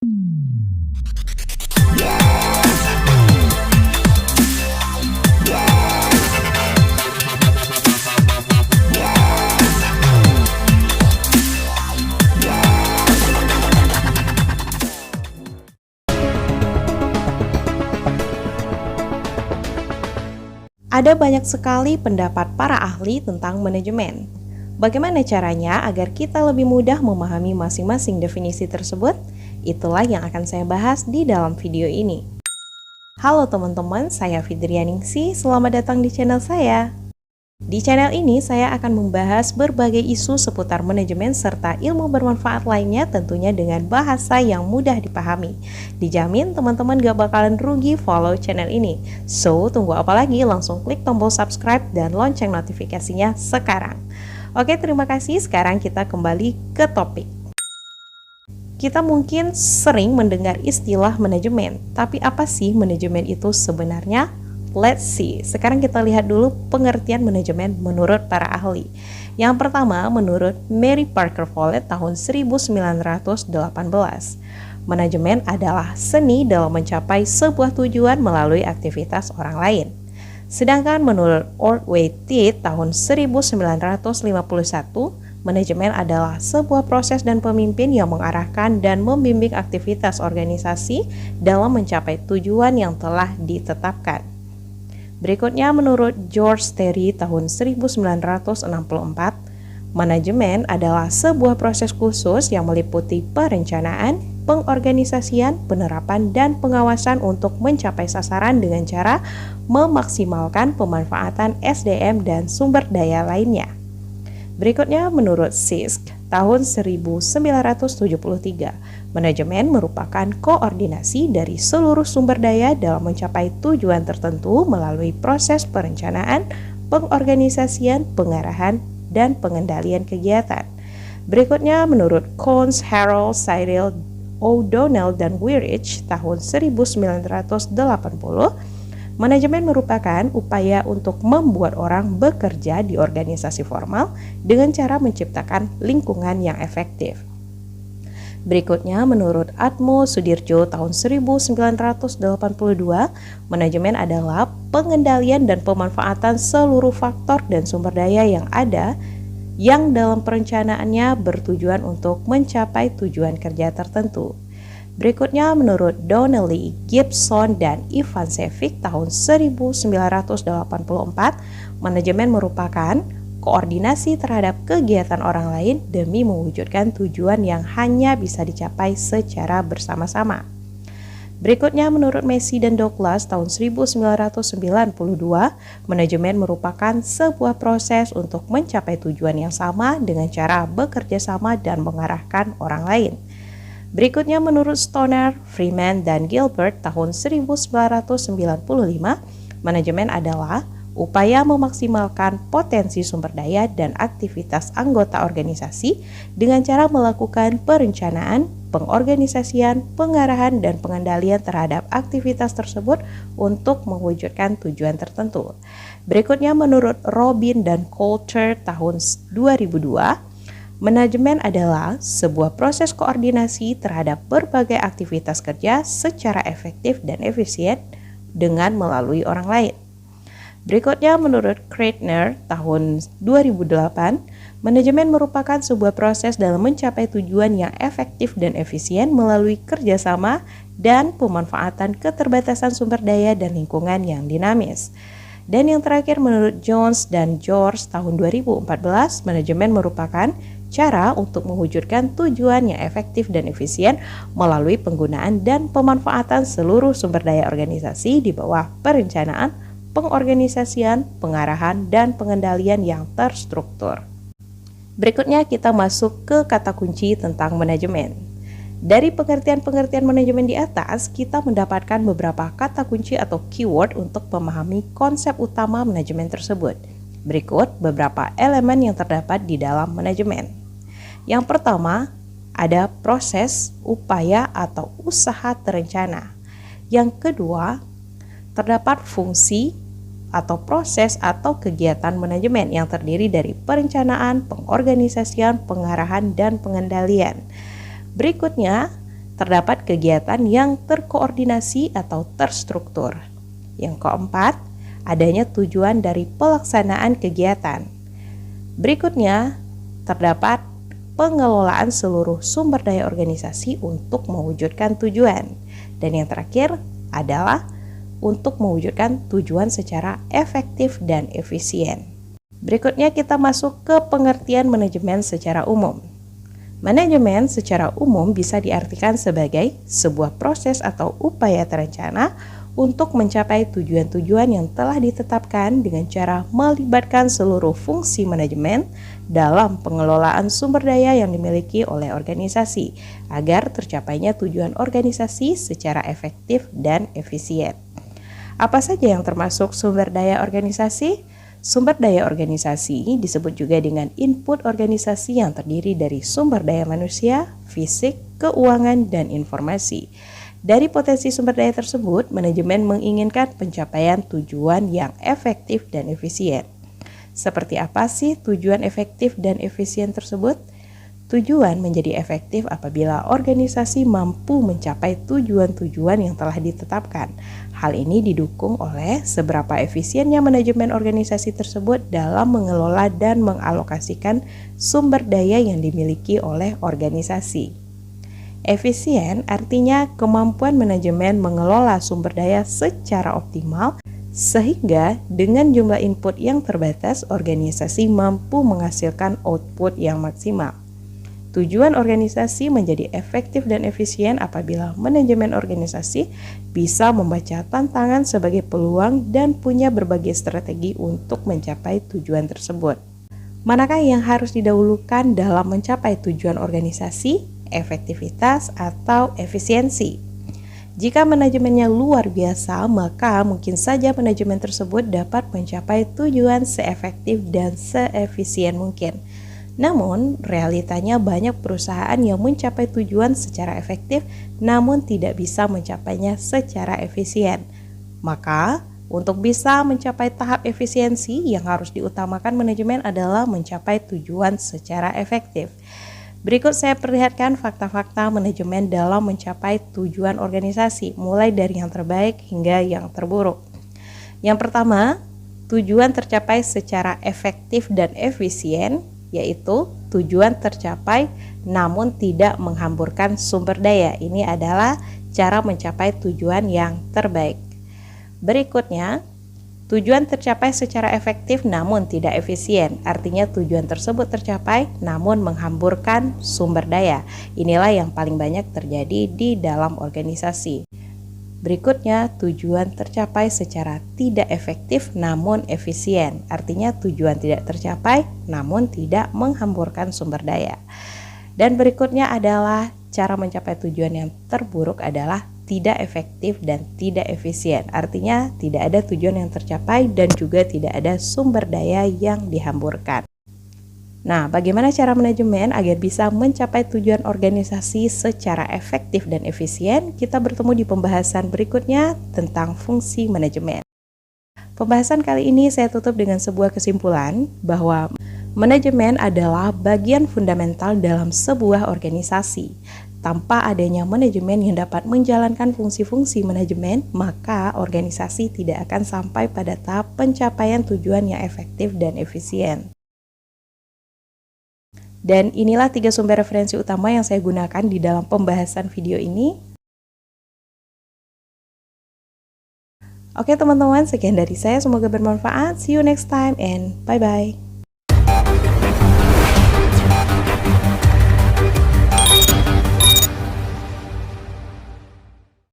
Ada banyak sekali pendapat para ahli tentang manajemen. Bagaimana caranya agar kita lebih mudah memahami masing-masing definisi tersebut? Itulah yang akan saya bahas di dalam video ini. Halo teman-teman, saya Fidrianingsih. Selamat datang di channel saya. Di channel ini saya akan membahas berbagai isu seputar manajemen serta ilmu bermanfaat lainnya, tentunya dengan bahasa yang mudah dipahami. Dijamin teman-teman gak bakalan rugi follow channel ini. So, tunggu apa lagi? Langsung klik tombol subscribe dan lonceng notifikasinya sekarang. Oke, terima kasih. Sekarang kita kembali ke topik. Kita mungkin sering mendengar istilah manajemen, tapi apa sih manajemen itu sebenarnya? Let's see. Sekarang kita lihat dulu pengertian manajemen menurut para ahli. Yang pertama, menurut Mary Parker Follett tahun 1918. Manajemen adalah seni dalam mencapai sebuah tujuan melalui aktivitas orang lain. Sedangkan menurut Ordway Teed tahun 1951, manajemen adalah sebuah proses dan pemimpin yang mengarahkan dan membimbing aktivitas organisasi dalam mencapai tujuan yang telah ditetapkan. Berikutnya menurut George Terry tahun 1964, manajemen adalah sebuah proses khusus yang meliputi perencanaan, pengorganisasian, penerapan, dan pengawasan untuk mencapai sasaran dengan cara memaksimalkan pemanfaatan SDM dan sumber daya lainnya. Berikutnya menurut Sisk tahun 1973, manajemen merupakan koordinasi dari seluruh sumber daya dalam mencapai tujuan tertentu melalui proses perencanaan, pengorganisasian, pengarahan, dan pengendalian kegiatan. Berikutnya menurut Coontz, Harold, Cyril, O'Donnell, dan Weirich tahun 1980, manajemen merupakan upaya untuk membuat orang bekerja di organisasi formal dengan cara menciptakan lingkungan yang efektif. Berikutnya menurut Atmo Sudirjo tahun 1982, manajemen adalah pengendalian dan pemanfaatan seluruh faktor dan sumber daya yang ada yang dalam perencanaannya bertujuan untuk mencapai tujuan kerja tertentu. Berikutnya menurut Donnelly, Gibson, dan Ivan Sevic tahun 1984, manajemen merupakan koordinasi terhadap kegiatan orang lain demi mewujudkan tujuan yang hanya bisa dicapai secara bersama-sama. Berikutnya menurut Massey dan Douglas tahun 1992, manajemen merupakan sebuah proses untuk mencapai tujuan yang sama dengan cara bekerja sama dan mengarahkan orang lain. Berikutnya menurut Stoner, Freeman, dan Gilbert tahun 1995, manajemen adalah upaya memaksimalkan potensi sumber daya dan aktivitas anggota organisasi dengan cara melakukan perencanaan, pengorganisasian, pengarahan, dan pengendalian terhadap aktivitas tersebut untuk mewujudkan tujuan tertentu. Berikutnya menurut Robin dan Coulter tahun 2002, manajemen adalah sebuah proses koordinasi terhadap berbagai aktivitas kerja secara efektif dan efisien dengan melalui orang lain. Berikutnya menurut Kreitner tahun 2008, manajemen merupakan sebuah proses dalam mencapai tujuan yang efektif dan efisien melalui kerjasama dan pemanfaatan keterbatasan sumber daya dan lingkungan yang dinamis. Dan yang terakhir menurut Jones dan George tahun 2014, manajemen merupakan cara untuk mewujudkan tujuan yang efektif dan efisien melalui penggunaan dan pemanfaatan seluruh sumber daya organisasi di bawah perencanaan, pengorganisasian, pengarahan, dan pengendalian yang terstruktur. Berikutnya kita masuk ke kata kunci tentang manajemen. Dari pengertian-pengertian manajemen di atas, kita mendapatkan beberapa kata kunci atau keyword untuk memahami konsep utama manajemen tersebut. Berikut beberapa elemen yang terdapat di dalam manajemen. Yang pertama, ada proses, upaya, atau usaha terencana. Yang kedua, terdapat fungsi atau proses atau kegiatan manajemen yang terdiri dari perencanaan, pengorganisasian, pengarahan, dan pengendalian. Berikutnya, terdapat kegiatan yang terkoordinasi atau terstruktur. Yang keempat, adanya tujuan dari pelaksanaan kegiatan. Berikutnya, terdapat pengelolaan seluruh sumber daya organisasi untuk mewujudkan tujuan. Dan yang terakhir adalah untuk mewujudkan tujuan secara efektif dan efisien. Berikutnya kita masuk ke pengertian manajemen secara umum. Manajemen secara umum bisa diartikan sebagai sebuah proses atau upaya terencana untuk mencapai tujuan-tujuan yang telah ditetapkan dengan cara melibatkan seluruh fungsi manajemen dalam pengelolaan sumber daya yang dimiliki oleh organisasi agar tercapainya tujuan organisasi secara efektif dan efisien. Apa saja yang termasuk sumber daya organisasi? Sumber daya organisasi disebut juga dengan input organisasi yang terdiri dari sumber daya manusia, fisik, keuangan, dan informasi. Dari potensi sumber daya tersebut, manajemen menginginkan pencapaian tujuan yang efektif dan efisien. Seperti apa sih tujuan efektif dan efisien tersebut? Tujuan menjadi efektif apabila organisasi mampu mencapai tujuan-tujuan yang telah ditetapkan. Hal ini didukung oleh seberapa efisiennya manajemen organisasi tersebut dalam mengelola dan mengalokasikan sumber daya yang dimiliki oleh organisasi. Efisien artinya kemampuan manajemen mengelola sumber daya secara optimal sehingga dengan jumlah input yang terbatas, organisasi mampu menghasilkan output yang maksimal. Tujuan organisasi menjadi efektif dan efisien apabila manajemen organisasi bisa membaca tantangan sebagai peluang dan punya berbagai strategi untuk mencapai tujuan tersebut. Manakah yang harus didahulukan dalam mencapai tujuan organisasi, efektivitas atau efisiensi? Jika manajemennya luar biasa, maka mungkin saja manajemen tersebut dapat mencapai tujuan seefektif dan seefisien mungkin. Namun, realitanya banyak perusahaan yang mencapai tujuan secara efektif namun tidak bisa mencapainya secara efisien. Maka, untuk bisa mencapai tahap efisiensi yang harus diutamakan manajemen adalah mencapai tujuan secara efektif. Berikut saya perlihatkan fakta-fakta manajemen dalam mencapai tujuan organisasi, mulai dari yang terbaik hingga yang terburuk. Yang pertama, tujuan tercapai secara efektif dan efisien, yaitu tujuan tercapai namun tidak menghamburkan sumber daya. Ini adalah cara mencapai tujuan yang terbaik. Berikutnya, tujuan tercapai secara efektif namun tidak efisien. Artinya tujuan tersebut tercapai namun menghamburkan sumber daya. Inilah yang paling banyak terjadi di dalam organisasi. Berikutnya, tujuan tercapai secara tidak efektif namun efisien. Artinya tujuan tidak tercapai namun tidak menghamburkan sumber daya. Dan berikutnya adalah cara mencapai tujuan yang terburuk adalah tidak efektif dan tidak efisien. Artinya tidak ada tujuan yang tercapai dan juga tidak ada sumber daya yang dihamburkan. Nah, bagaimana cara manajemen agar bisa mencapai tujuan organisasi secara efektif dan efisien? Kita bertemu di pembahasan berikutnya tentang fungsi manajemen. Pembahasan kali ini saya tutup dengan sebuah kesimpulan bahwa manajemen adalah bagian fundamental dalam sebuah organisasi. Tanpa adanya manajemen yang dapat menjalankan fungsi-fungsi manajemen, maka organisasi tidak akan sampai pada tahap pencapaian tujuan yang efektif dan efisien. Dan inilah 3 sumber referensi utama yang saya gunakan di dalam pembahasan video ini. Oke teman-teman, sekian dari saya. Semoga bermanfaat. See you next time and bye-bye.